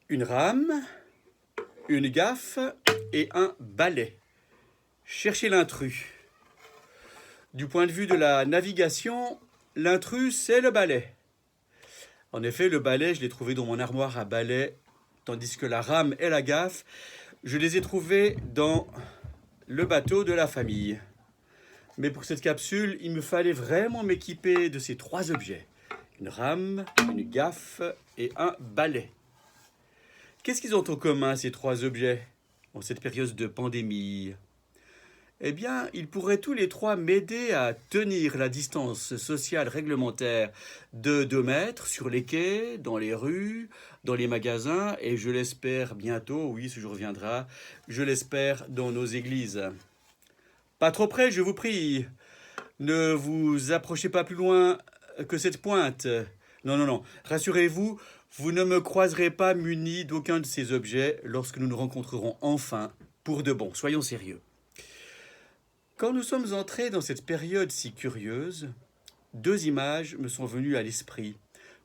Une rame, une gaffe et un balai. Cherchez l'intrus. Du point de vue de la navigation, l'intrus, c'est le balai. En effet, le balai, je l'ai trouvé dans mon armoire à balai, tandis que la rame et la gaffe, je les ai trouvés dans le bateau de la famille. Mais pour cette capsule, il me fallait vraiment m'équiper de ces trois objets. Une rame, une gaffe et un balai. Qu'est-ce qu'ils ont en commun, ces trois objets, en cette période de pandémie? Eh bien, ils pourraient tous les trois m'aider à tenir la distance sociale réglementaire de 2 mètres sur les quais, dans les rues, dans les magasins, et je l'espère bientôt, oui, ce jour viendra, je l'espère dans nos églises. Pas trop près, je vous prie. Ne vous approchez pas plus loin que cette pointe. Non, non, non. Rassurez-vous, vous ne me croiserez pas muni d'aucun de ces objets lorsque nous nous rencontrerons enfin pour de bon. Soyons sérieux. Quand nous sommes entrés dans cette période si curieuse, 2 images me sont venues à l'esprit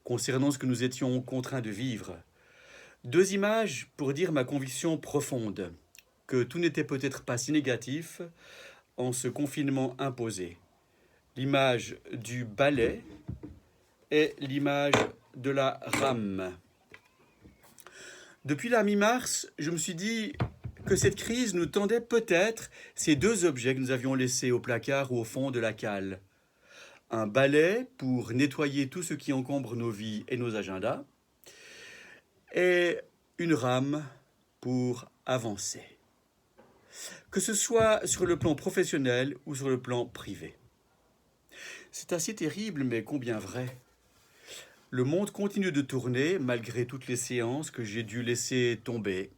concernant ce que nous étions contraints de vivre. 2 images pour dire ma conviction profonde que tout n'était peut-être pas si négatif en ce confinement imposé. L'image du balai et l'image de la rame. Depuis la mi-mars, je me suis dit que cette crise nous tendait peut-être ces 2 objets que nous avions laissés au placard ou au fond de la cale. Un balai pour nettoyer tout ce qui encombre nos vies et nos agendas, et une rame pour avancer. Que ce soit sur le plan professionnel ou sur le plan privé. C'est assez terrible, mais combien vrai. Le monde continue de tourner malgré toutes les séances que j'ai dû laisser tomber.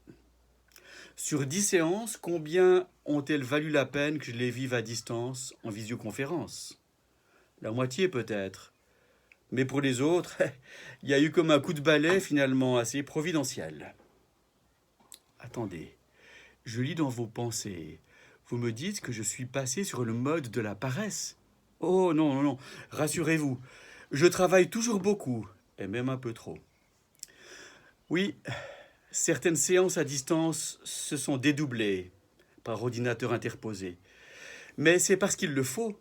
Sur 10 séances, combien ont-elles valu la peine que je les vive à distance, en visioconférence? La moitié peut-être. Mais pour les autres, il y a eu comme un coup de balai finalement assez providentiel. Attendez, je lis dans vos pensées. Vous me dites que je suis passé sur le mode de la paresse. Oh non, non, non, rassurez-vous, je travaille toujours beaucoup, et même un peu trop. Oui, certaines séances à distance se sont dédoublées par ordinateur interposé. Mais c'est parce qu'il le faut.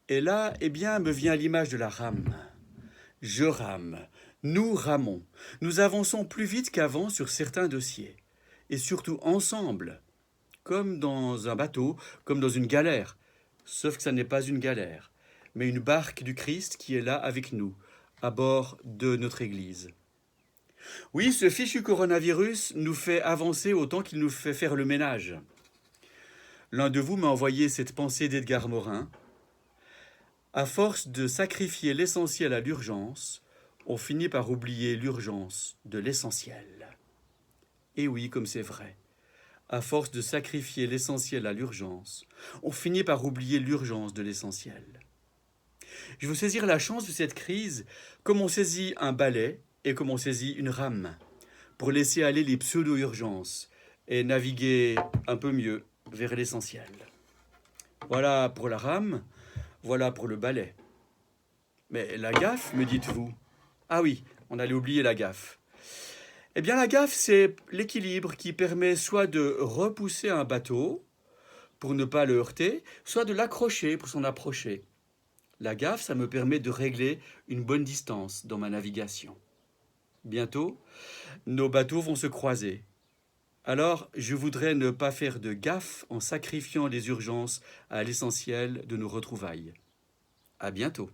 Et là, eh bien, me vient l'image de la rame. Je rame, nous ramons, nous avançons plus vite qu'avant sur certains dossiers. Et surtout ensemble, comme dans un bateau, comme dans une galère. Sauf que ça n'est pas une galère, mais une barque du Christ qui est là avec nous, à bord de notre Église. Oui, ce fichu coronavirus nous fait avancer autant qu'il nous fait faire le ménage. L'un de vous m'a envoyé cette pensée d'Edgar Morin. À force de sacrifier l'essentiel à l'urgence, on finit par oublier l'urgence de l'essentiel. Et oui, comme c'est vrai. À force de sacrifier l'essentiel à l'urgence, on finit par oublier l'urgence de l'essentiel. Je veux saisir la chance de cette crise comme on saisit un balai et comme on saisit une rame, pour laisser aller les pseudo-urgences et naviguer un peu mieux vers l'essentiel. Voilà pour la rame, voilà pour le balai. Mais la gaffe, me dites-vous? Ah oui, on allait oublier la gaffe. Eh bien la gaffe, c'est l'équilibre qui permet soit de repousser un bateau pour ne pas le heurter, soit de l'accrocher pour s'en approcher. La gaffe, ça me permet de régler une bonne distance dans ma navigation. Bientôt, nos bateaux vont se croiser. Alors, je voudrais ne pas faire de gaffe en sacrifiant les urgences à l'essentiel de nos retrouvailles. À bientôt.